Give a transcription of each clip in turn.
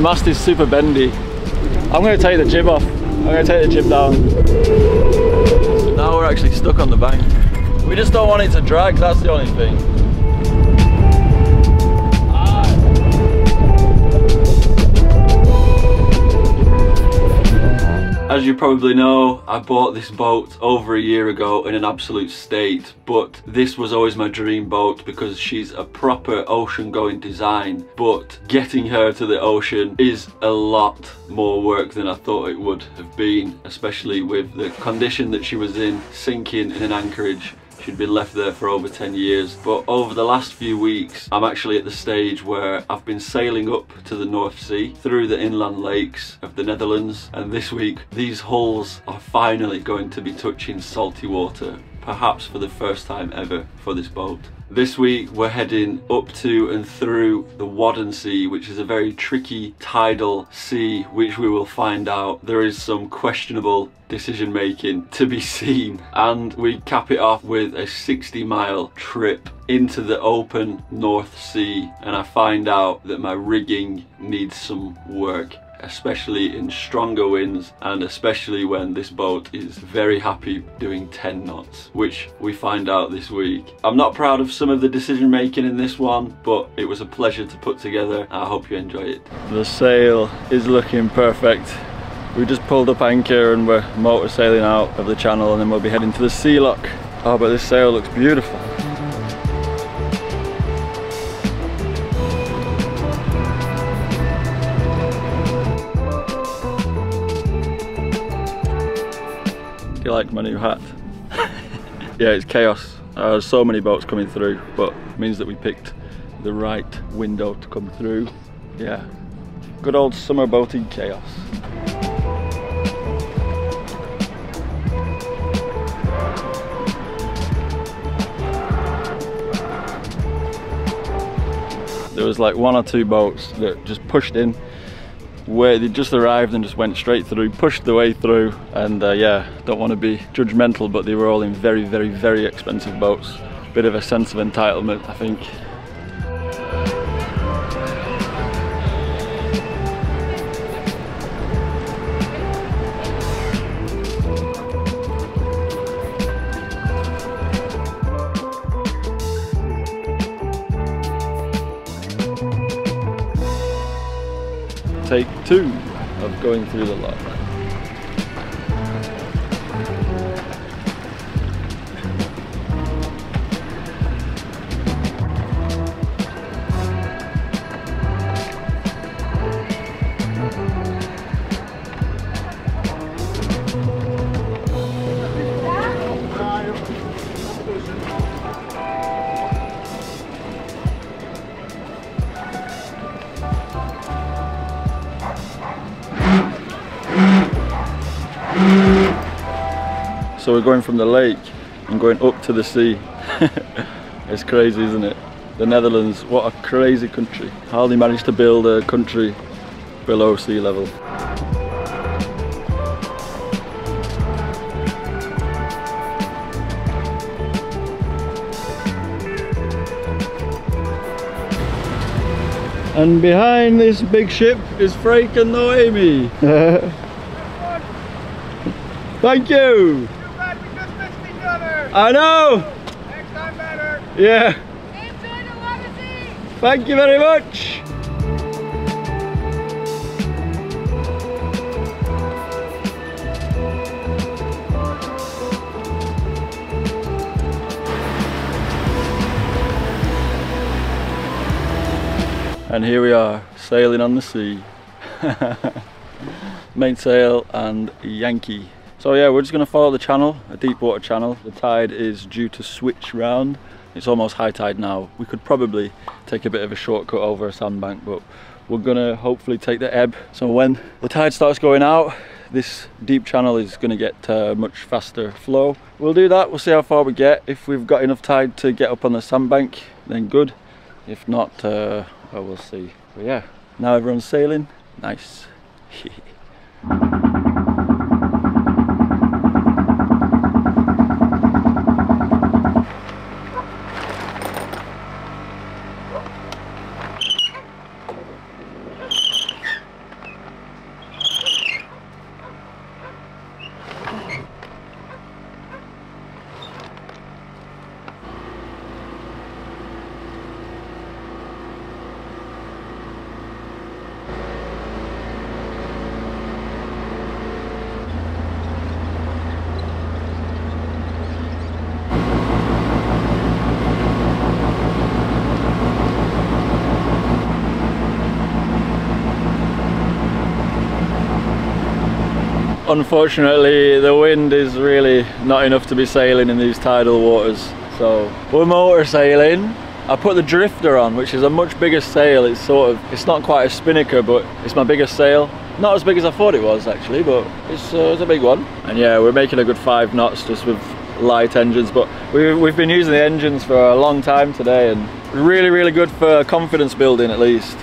The mast is super bendy. I'm going to take the jib off. I'm going to take the jib down. Now we're actually stuck on the bank. We just don't want it to drag, that's the only thing. As you probably know, I bought this boat over a year ago in an absolute state, but this was always my dream boat because she's a proper ocean going design, but getting her to the ocean is a lot more work than I thought it would have been, especially with the condition that she was in, sinking in an anchorage. She'd been left there for over 10 years. But over the last few weeks, I'm actually at the stage where I've been sailing up to the North Sea through the inland lakes of the Netherlands. And this week, these hulls are finally going to be touching salty water, perhaps for the first time ever for this boat. This week we're heading up to and through the Wadden Sea, which is a very tricky tidal sea, which we will find out there is some questionable decision making to be seen. And we cap it off with a 60-mile trip into the open North Sea, and I find out that my rigging needs some work, especially in stronger winds, and especially when this boat is very happy doing 10 knots, which we find out this week. I'm not proud of some of the decision making in this one, but it was a pleasure to put together. I hope you enjoy it. The sail is looking perfect. We just pulled up anchor and we're motor sailing out of the channel, and then we'll be heading to the sea lock. Oh, but this sail looks beautiful. Do you like my new hat? Yeah, it's chaos. There's so many boats coming through, but it means that we picked the right window to come through. Yeah, good old summer boating chaos. There was like one or two boats that just pushed in, where they just arrived and just went straight through, pushed the way through, and yeah, don't want to be judgmental, but they were all in very, very, very expensive boats. Bit of a sense of entitlement, I think. Take 2 of going through the lock. So we're going from the lake and going up to the sea. It's crazy, isn't it? The Netherlands, what a crazy country. Hardly managed to build a country below sea level. And behind this big ship is Freek and Noemi. Thank you! Too bad we just missed each other! I know! Next time better! Yeah! Enjoy the legacy! Thank you very much! And here we are, sailing on the sea. Mainsail and Yankee. So yeah, we're just going to follow the channel, a deep water channel. The tide is due to switch round. It's almost high tide now. We could probably take a bit of a shortcut over a sandbank, but we're going to hopefully take the ebb. So when the tide starts going out, this deep channel is going to get much faster flow. We'll do that, we'll see how far we get. If we've got enough tide to get up on the sandbank, then good. If not, well, we'll see. But yeah, now everyone's sailing. Nice. Unfortunately, the wind is really not enough to be sailing in these tidal waters, so we're motor sailing. I put the drifter on, which is a much bigger sail. It's not quite a spinnaker, but it's my biggest sail. Not as big as I thought it was actually, but it's a big one. And yeah, we're making a good 5 knots just with light engines, but we've been using the engines for a long time today, and really good for confidence building at least.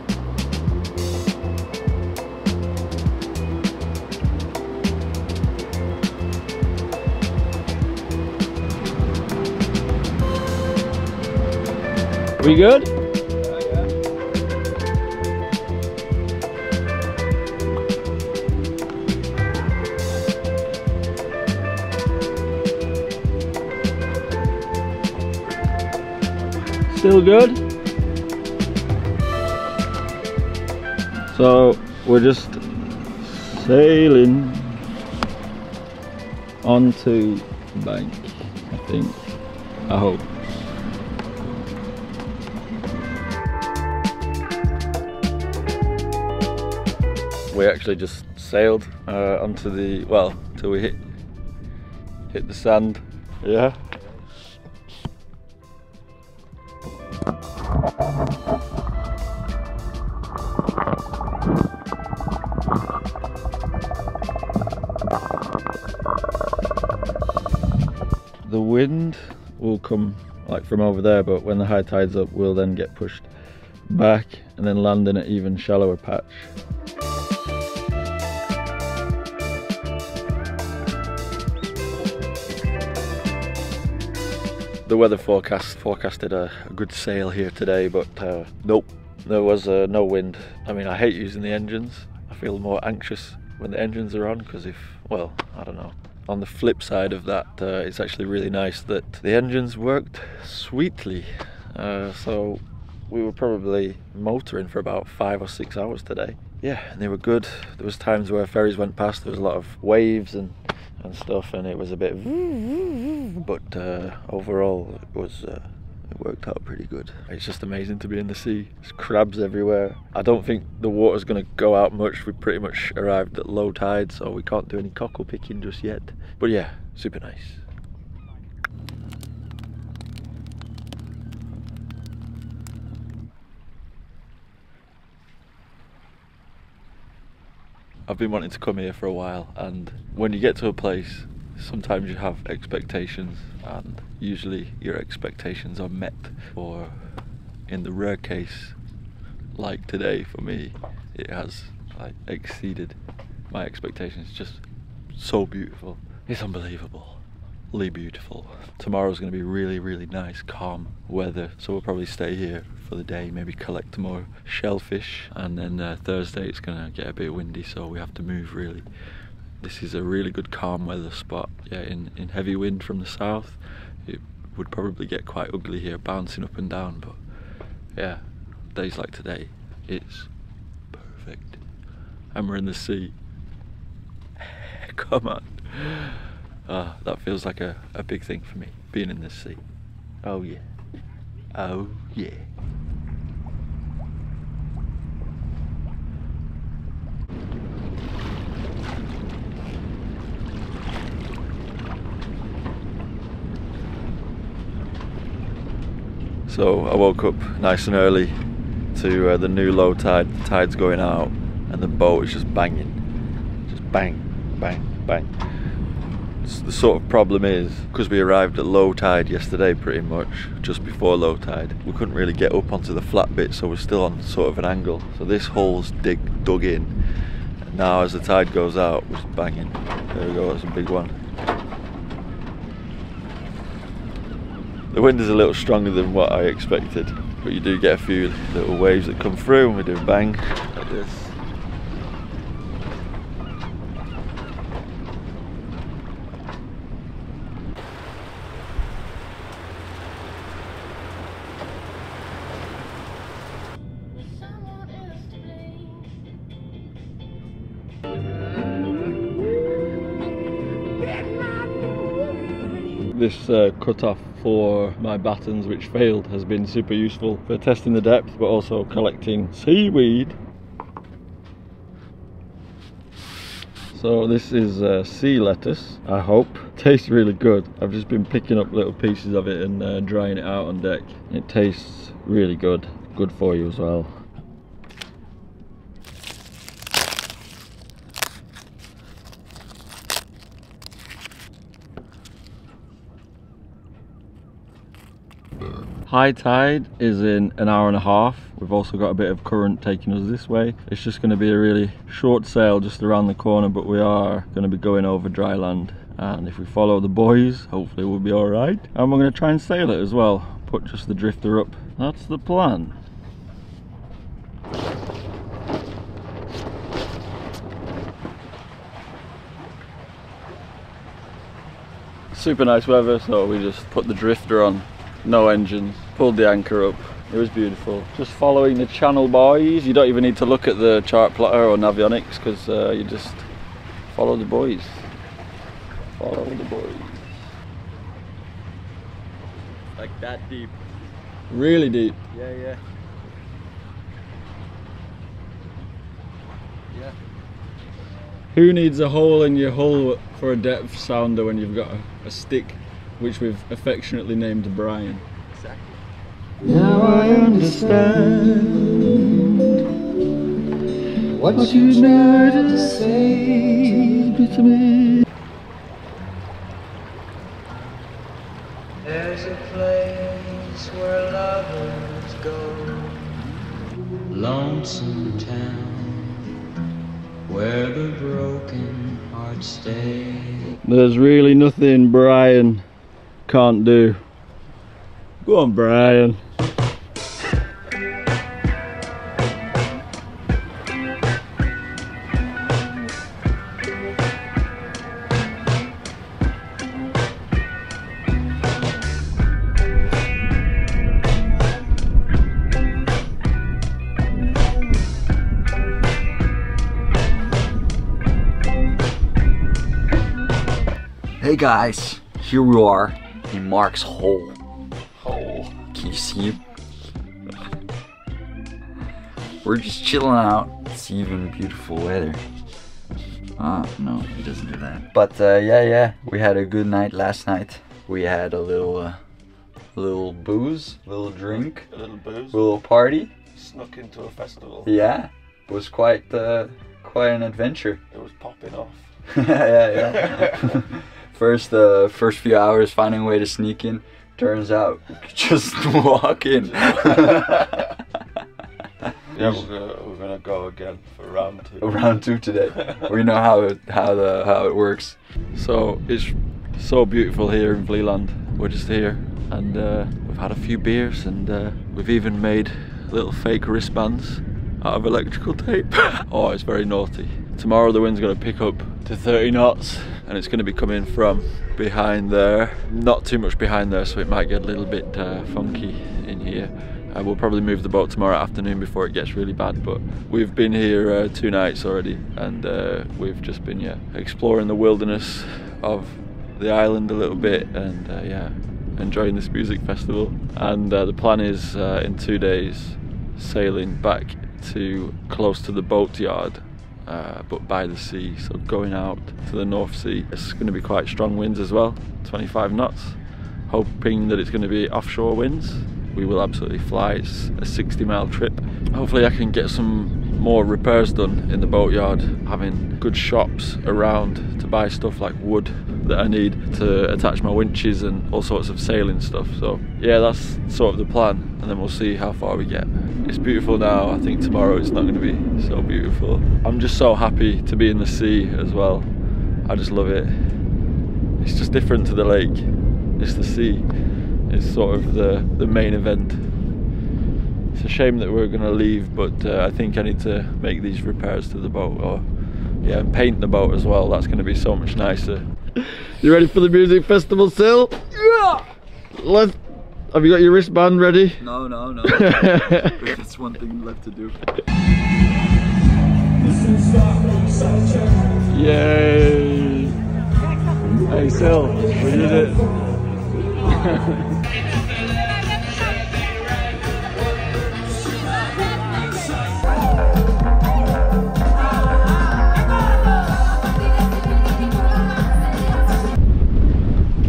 We good? Still good? So we're just sailing onto the bank, I think. I hope. We actually just sailed onto the, well, till we hit the sand. Yeah. The wind will come like from over there, but when the high tide's up, we'll then get pushed back and then land in an even shallower patch. The weather forecasted a good sail here today, but nope, there was no wind. I mean, I hate using the engines. I feel more anxious when the engines are on, because well, I don't know. On the flip side of that, it's actually really nice that the engines worked sweetly. So we were probably motoring for about 5 or 6 hours today. Yeah, and they were good. There was times where ferries went past, there was a lot of waves and stuff, and it was a bit, but overall it worked out pretty good. It's just amazing to be in the sea. There's crabs everywhere. I don't think the water's going to go out much. We pretty much arrived at low tide, so we can't do any cockle picking just yet. But yeah, super nice. I've been wanting to come here for a while, and when you get to a place, sometimes you have expectations, and usually your expectations are met, or in the rare case, like today for me, it has like exceeded my expectations. It's just so beautiful. It's unbelievably beautiful. Tomorrow's going to be really nice, calm weather, so we'll probably stay here for the day, maybe collect more shellfish, and then Thursday it's going to get a bit windy, so we have to move really. This is a really good calm weather spot. Yeah, in heavy wind from the south, it would probably get quite ugly here, bouncing up and down, but yeah, days like today, it's perfect. And we're in the sea. Come on. That feels like a big thing for me, being in this sea. Oh yeah. Oh yeah. So I woke up nice and early to the new low tide. The tide's going out and the boat is just banging. Just bang, bang, bang. The sort of problem is, because we arrived at low tide yesterday pretty much, just before low tide, we couldn't really get up onto the flat bit, so we're still on sort of an angle. So this hole's dug in, and now as the tide goes out, we're just banging. There we go, that's a big one. The wind is a little stronger than what I expected, but you do get a few little waves that come through and we do bang like this. This cut-off for my battens, which failed, has been super useful for testing the depth, but also collecting seaweed. So this is sea lettuce, I hope. Tastes really good. I've just been picking up little pieces of it and drying it out on deck. It tastes really good. Good for you as well. High tide is in an hour and a half. We've also got a bit of current taking us this way. It's just going to be a really short sail just around the corner, but we are going to be going over dry land. And if we follow the buoys, hopefully we'll be all right. And we're going to try and sail it as well. Put just the drifter up. That's the plan. Super nice weather, so we just put the drifter on. No engines, pulled the anchor up. It was beautiful. Just following the channel buoys. You don't even need to look at the chart plotter or navionics because you just follow the buoys. Follow the buoys. Like that deep. Really deep. Yeah, yeah. Yeah. Who needs a hole in your hull for a depth sounder when you've got a stick, which we've affectionately named Brian? Exactly. Now I understand what you tried to say to me. There's a place where lovers go, lonesome town, where the broken hearts stay. There's really nothing Brian can't do. Go on, Brian. Hey guys, here we are in Mark's hole. Can you see him? We're just chilling out. It's even beautiful weather. No, he doesn't do that. But yeah, we had a good night last night. We had a little booze, little drink, A little booze. a little party. Snuck into a festival. Yeah, it was quite an adventure. It was popping off. yeah. First few hours finding a way to sneak in. Turns out we could just walk in. Yeah, we're gonna go again for round 2. Round 2 today. We know how it works. So it's so beautiful here in Vlieland. We're just here and we've had a few beers and we've even made little fake wristbands out of electrical tape. Oh, it's very naughty. Tomorrow the wind's going to pick up to 30 knots and it's going to be coming from behind there. Not too much behind there, so it might get a little bit funky in here. We'll probably move the boat tomorrow afternoon before it gets really bad, but we've been here 2 nights already and we've just been exploring the wilderness of the island a little bit and enjoying this music festival. And the plan is in 2 days sailing back to close to the boat yard, but by the sea, so going out to the North Sea. It's going to be quite strong winds as well, 25 knots, hoping that it's going to be offshore winds. We will absolutely fly. It's a 60-mile trip. Hopefully I can get some more repairs done in the boatyard, having good shops around to buy stuff like wood that I need to attach my winches and all sorts of sailing stuff. So yeah, that's sort of the plan, and then we'll see how far we get. It's beautiful now. I think tomorrow it's not going to be so beautiful. I'm just so happy to be in the sea as well. I just love it. It's just different to the lake. It's the sea. It's sort of the main event. It's a shame that we're going to leave, but I think I need to make these repairs to the boat, or and paint the boat as well. That's going to be so much nicer. You ready for the music festival, Sil? Yeah! Have you got your wristband ready? No. That's one thing left to do. Yay! Hey Sil, we did it.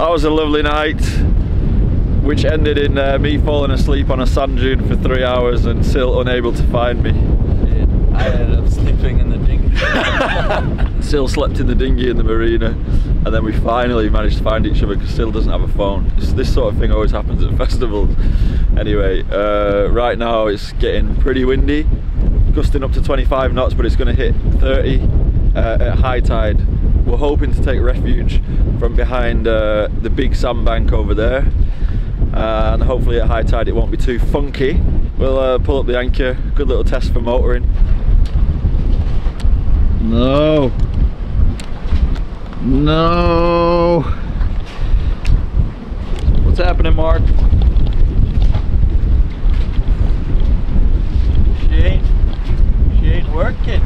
that was a lovely night, which ended in me falling asleep on a sand dune for 3 hours and still unable to find me. I ended up sleeping in the dinghy. Still slept in the dinghy in the marina, and then we finally managed to find each other because Still doesn't have a phone. This sort of thing always happens at festivals. Anyway, right now it's getting pretty windy, gusting up to 25 knots, but it's going to hit 30 at high tide. We're hoping to take refuge from behind the big sandbank over there, and hopefully at high tide it won't be too funky. We'll pull up the anchor, good little test for motoring. No! No! What's happening, Mark? She ain't working.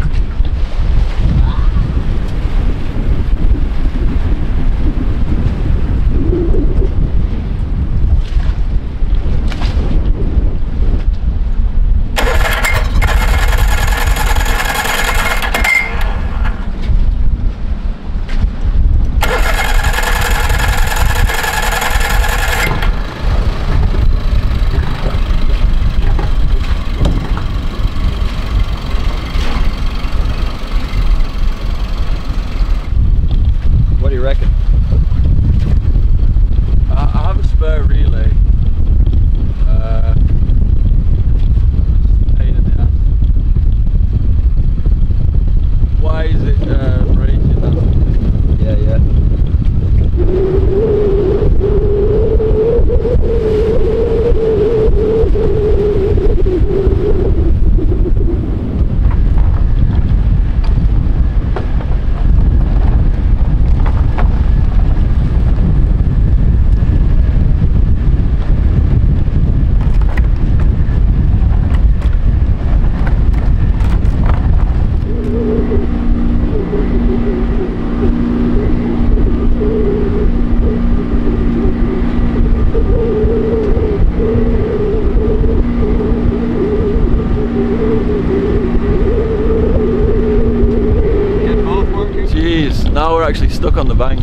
Now we're actually stuck on the bank,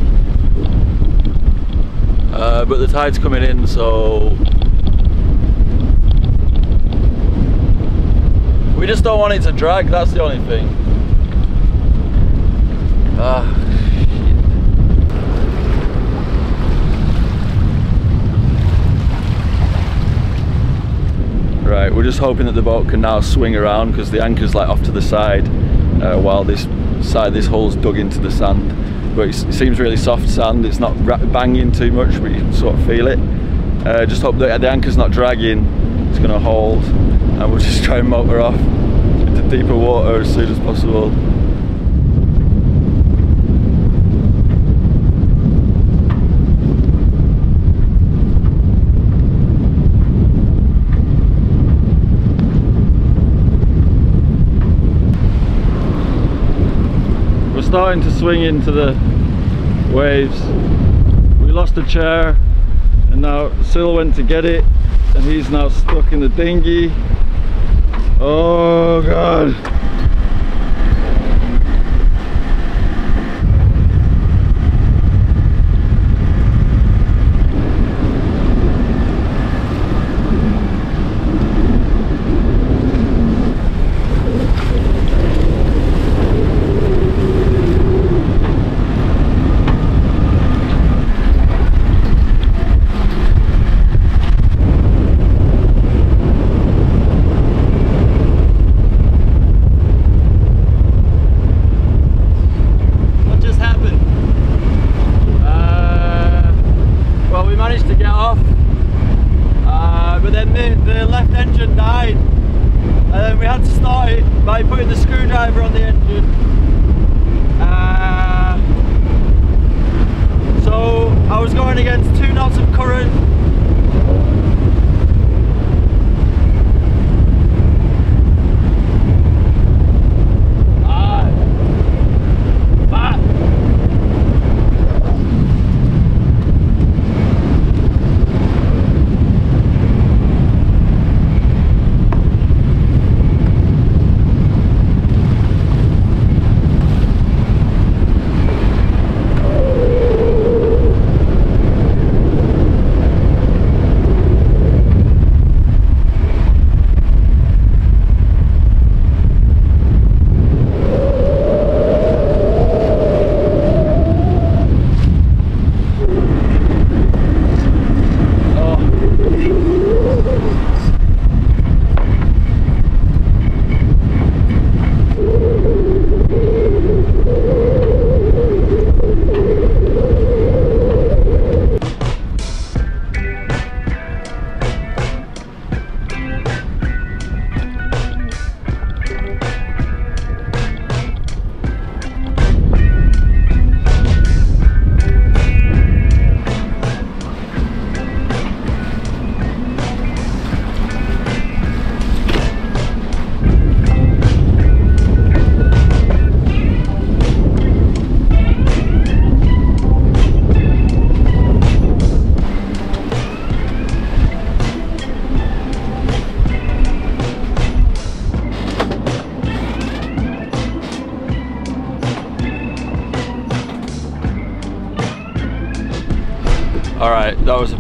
but the tide's coming in, so we just don't want it to drag, that's the only thing. Right, we're just hoping that the boat can now swing around because the anchor's like off to the side while this hull's dug into the sand. But it seems really soft sand, it's not banging too much, but you can sort of feel it. Just hope that the anchor's not dragging, it's going to hold, and we'll just try and motor off into deeper water as soon as possible. Starting to swing into the waves. We lost a chair and now Sil went to get it and he's now stuck in the dinghy. Oh god. The left engine died and then we had to start it by putting the screwdriver on the engine. So I was going against 2 knots of current.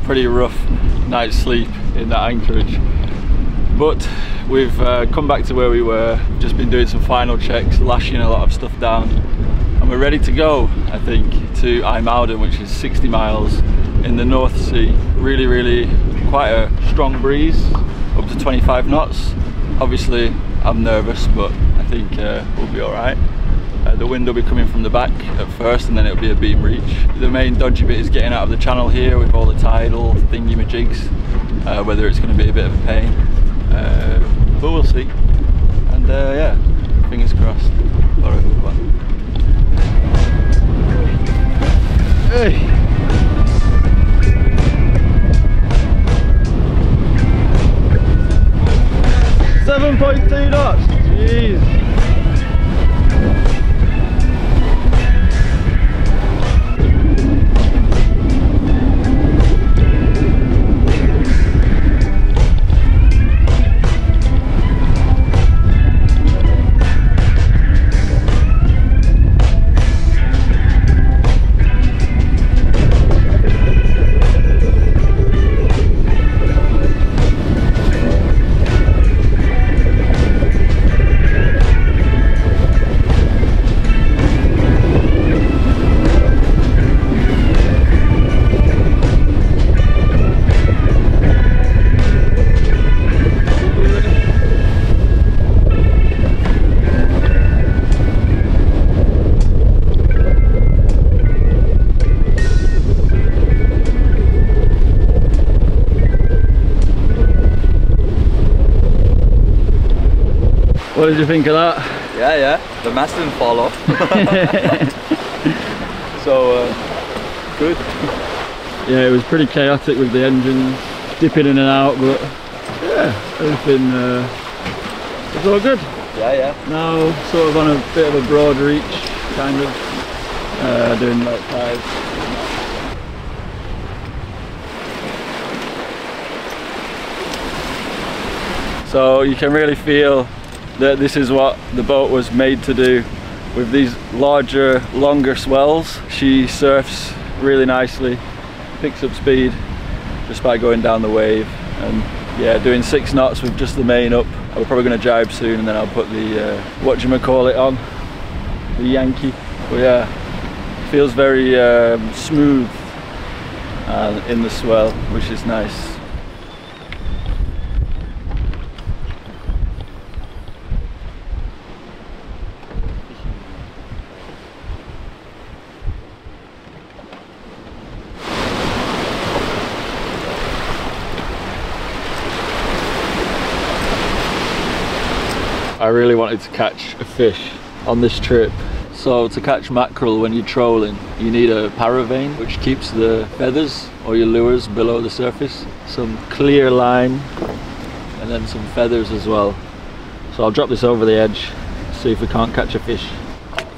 pretty rough night's sleep in that anchorage. But we've come back to where we were, just been doing some final checks, lashing a lot of stuff down, and we're ready to go, I think, to IJmuiden, which is 60 miles in the North Sea. Really quite a strong breeze, up to 25 knots. Obviously I'm nervous, but I think we'll be alright. The wind will be coming from the back at first, and then it'll be a beam reach. The main dodgy bit is getting out of the channel here with all the tidal thingy-majigs, whether it's going to be a bit of a pain, but we'll see. And yeah, fingers crossed for a good one. Hey. 7.2 knots, jeez. What did you think of that? Yeah, the mast didn't fall off. So, good. Yeah, it was pretty chaotic with the engines dipping in and out, but yeah, everything was all good. Yeah. Now sort of on a bit of a broad reach, kind of, doing like 5. So you can really feel that this is what the boat was made to do, with these larger, longer swells. She surfs really nicely, picks up speed just by going down the wave, and yeah, doing 6 knots with just the main up. We're probably going to jibe soon, and then I'll put the whatchamacallit on, the Yankee. But yeah, feels very smooth in the swell, which is nice. I really wanted to catch a fish on this trip. So to catch mackerel when you're trolling, you need a paravane, which keeps the feathers or your lures below the surface. Some clear line, and then some feathers as well. So I'll drop this over the edge, see if we can't catch a fish.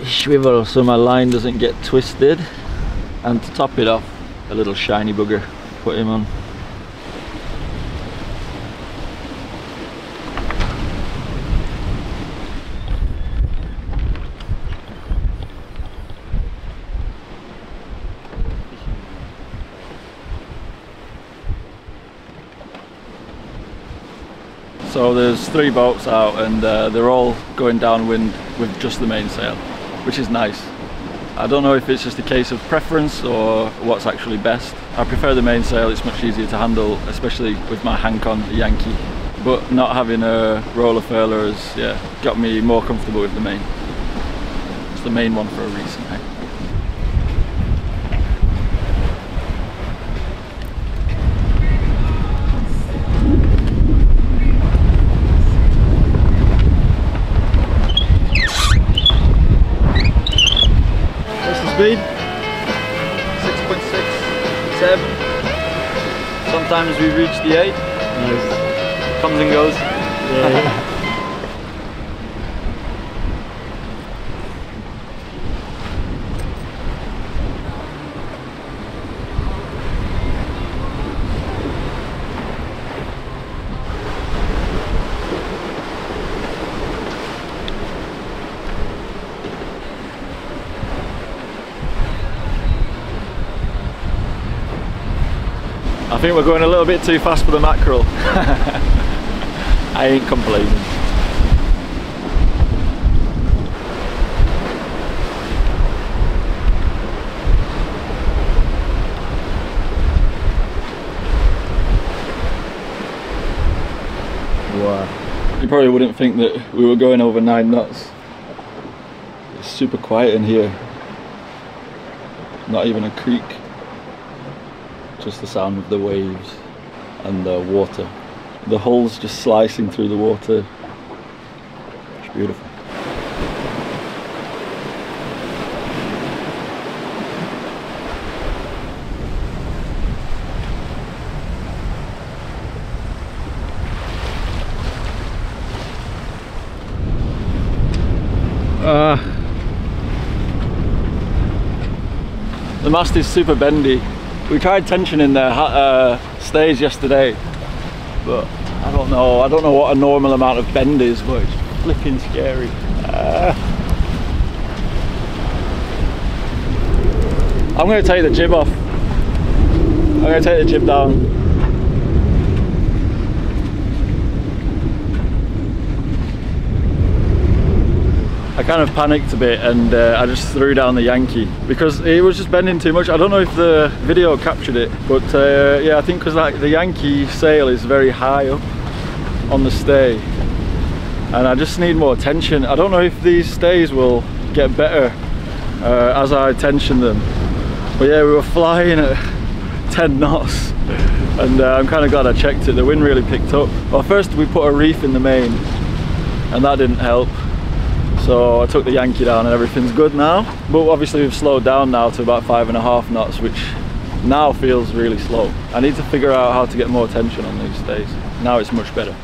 Swivel so my line doesn't get twisted. And to top it off, a little shiny bugger. Put him on. So there's 3 boats out, and they're all going downwind with just the mainsail, which is nice. I don't know if it's just a case of preference or what's actually best. I prefer the mainsail, it's much easier to handle, especially with my Hankon Yankee. But not having a roller furler has got me more comfortable with the main. It's the main one for a reason, eh? Speed? 6.6, 7. Sometimes we reach the 8. Nice. Comes and goes. Yeah. I think we're going a little bit too fast for the mackerel. I ain't complaining. Wow. You probably wouldn't think that we were going over 9 knots. It's super quiet in here. Not even a creek. Just the sound of the waves and the water. The hull's just slicing through the water. It's beautiful. The mast is super bendy. We tried tensioning the stays yesterday, but I don't know what a normal amount of bend is, but it's flipping scary. I'm going to take the jib off. I'm going to take the jib down. I kind of panicked a bit and I just threw down the Yankee because it was just bending too much. I don't know if the video captured it, but yeah, I think because like the Yankee sail is very high up on the stay and I just need more tension. I don't know if these stays will get better as I tension them, but yeah, we were flying at 10 knots and I'm kind of glad I checked it. The wind really picked up. Well, first we put a reef in the main and that didn't help. So I took the Yankee down and everything's good now. But obviously we've slowed down now to about 5.5 knots, which now feels really slow. I need to figure out how to get more tension on these stays. Now it's much better.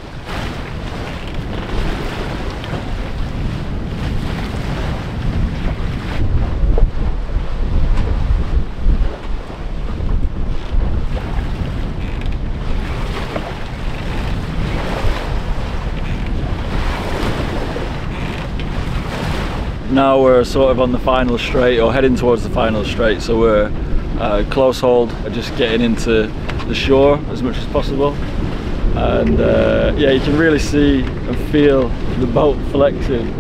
Now we're sort of on the final straight, or heading towards the final straight, so we're close hold, just getting into the shore as much as possible. And yeah, you can really see and feel the boat flexing.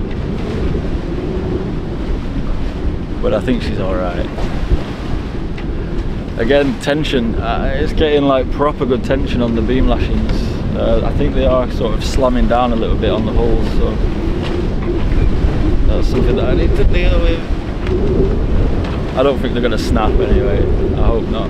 But I think she's alright. Again, tension, it's getting like proper good tension on the beam lashings. I think they are sort of slamming down a little bit on the hulls, so that's something that I need to deal with. I don't think they're going to snap anyway. I hope not.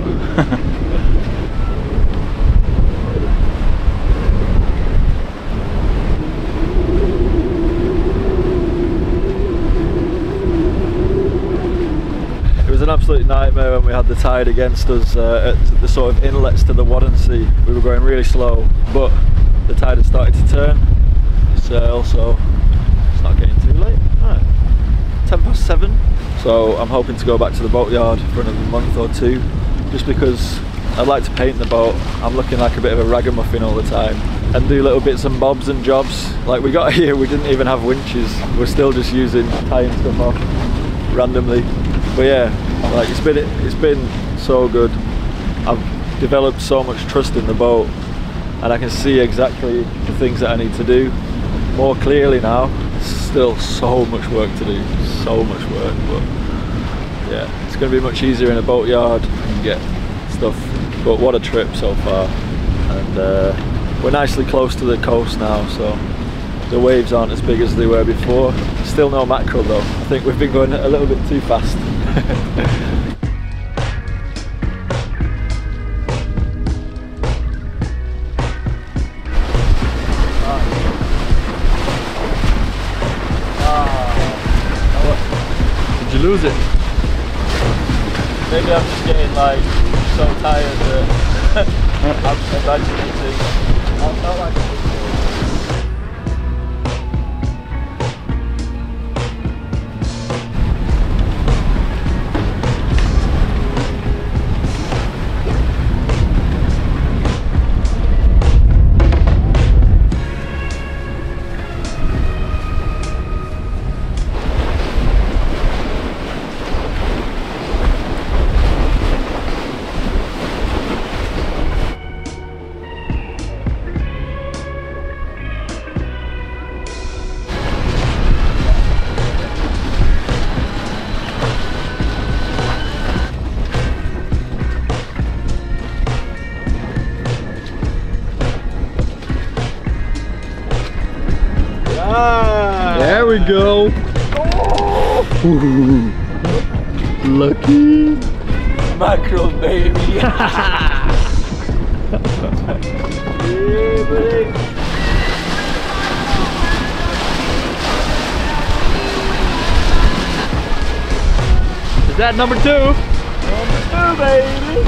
It was an absolute nightmare when we had the tide against us at the sort of inlets to the Wildling. We were going really slow, but the tide had started to turn. So also, it's not getting too late. 7:10, so I'm hoping to go back to the boatyard for another month or two, just because I'd like to paint the boat. I'm looking like a bit of a ragamuffin all the time and do little bits and bobs and jobs. Like we got here, we didn't even have winches. We're still just using tying stuff off randomly. But yeah, like it's been so good. I've developed so much trust in the boat and I can see exactly the things that I need to do more clearly now. Still so much work to do, so much work, but yeah, it's going to be much easier in a boatyard and get stuff. But what a trip so far, and we're nicely close to the coast now, so the waves aren't as big as they were before. Still no mackerel though. I think we've been going a little bit too fast. Lose it. Maybe I'm just getting like so tired that I'm exaggerating. I felt like it. Alright! There we go! Ooh. Lucky! Mackerel, baby! Yeah, buddy! Is that number 2? Number 2, baby!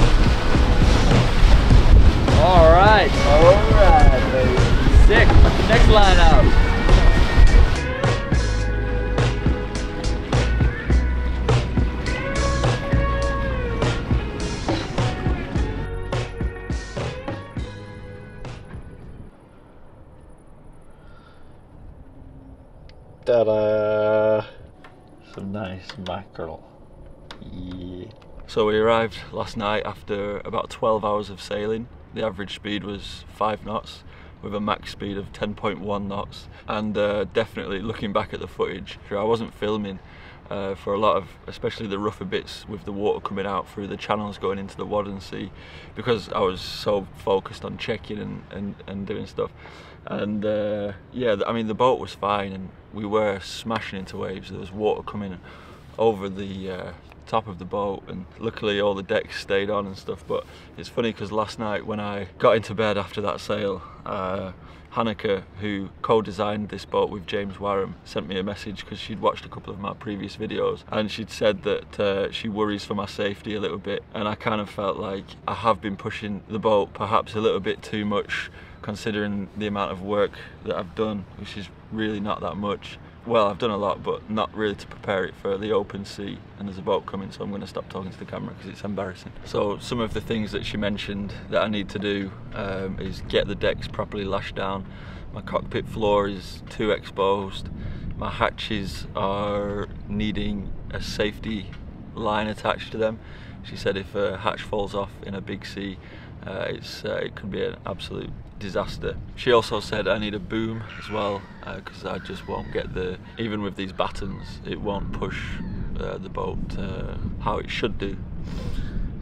Alright, baby. Sick. Next line out. Ta-da! Some nice mackerel. Yeah. So we arrived last night after about 12 hours of sailing. The average speed was 5 knots with a max speed of 10.1 knots, and definitely looking back at the footage, I wasn't filming for a lot of, especially the rougher bits with the water coming out through the channels going into the Wildling Sea, because I was so focused on checking and doing stuff. And yeah, I mean the boat was fine and we were smashing into waves. There was water coming over the top of the boat, and luckily all the decks stayed on and stuff. But it's funny because last night when I got into bed after that sail, Hanneke, who co-designed this boat with James Warham, sent me a message because she'd watched a couple of my previous videos, and she'd said that she worries for my safety a little bit, and I kind of felt like I have been pushing the boat perhaps a little bit too much, considering the amount of work that I've done, which is really not that much. Well, I've done a lot, but not really to prepare it for the open sea, and there's a boat coming, so I'm going to stop talking to the camera because it's embarrassing. So some of the things that she mentioned that I need to do is get the decks properly lashed down. My cockpit floor is too exposed. My hatches are needing a safety line attached to them. She said if a hatch falls off in a big sea, it could be an absolute disaster. She also said I need a boom as well, because I just won't get even with these battens, it won't push the boat how it should do.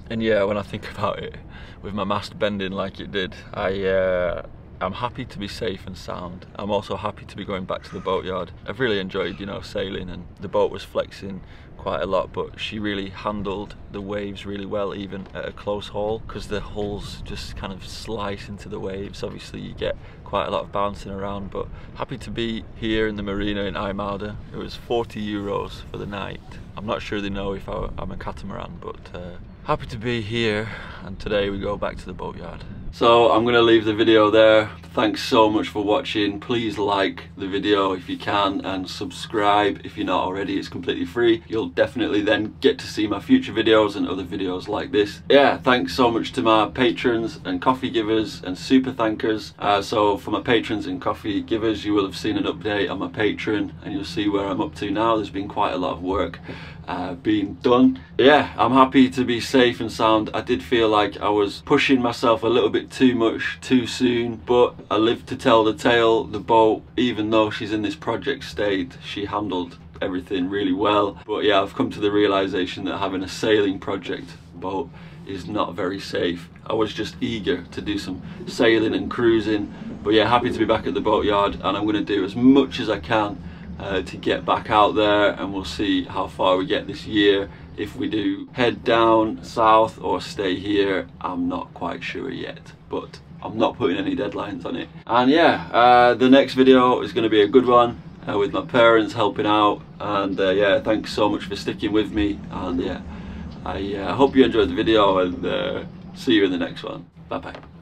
And yeah, when I think about it, with my mast bending like it did, I'm happy to be safe and sound. I'm also happy to be going back to the boatyard. I've really enjoyed, you know, sailing, and the boat was flexing quite a lot, but she really handled the waves really well, even at a close haul, because the hulls just kind of slice into the waves. Obviously you get quite a lot of bouncing around, but happy to be here in the marina in IJmuiden. It was €40 for the night. I'm not sure they know if I'm a catamaran, but happy to be here, and today we go back to the boatyard. So I'm going to leave the video there. Thanks so much for watching. Please like the video if you can, and subscribe if you're not already. It's completely free. You'll definitely then get to see my future videos and other videos like this. Yeah, thanks so much to my patrons and coffee givers and super thankers. So for my patrons and coffee givers, you will have seen an update on my Patreon, and you'll see where I'm up to now. There's been quite a lot of work being done. Yeah, I'm happy to be safe and sound. I did feel like I was pushing myself a little bit too much too soon, but I lived to tell the tale. The boat, even though she's in this project state, she handled everything really well. But yeah, I've come to the realization that having a sailing project boat is not very safe. I was just eager to do some sailing and cruising, but yeah, happy to be back at the boatyard, and I'm going to do as much as I can to get back out there, and we'll see how far we get this year. If we do head down south or stay here, I'm not quite sure yet, but I'm not putting any deadlines on it. And yeah, the next video is going to be a good one with my parents helping out, and yeah, thanks so much for sticking with me, and yeah, I hope you enjoyed the video, and see you in the next one. Bye bye.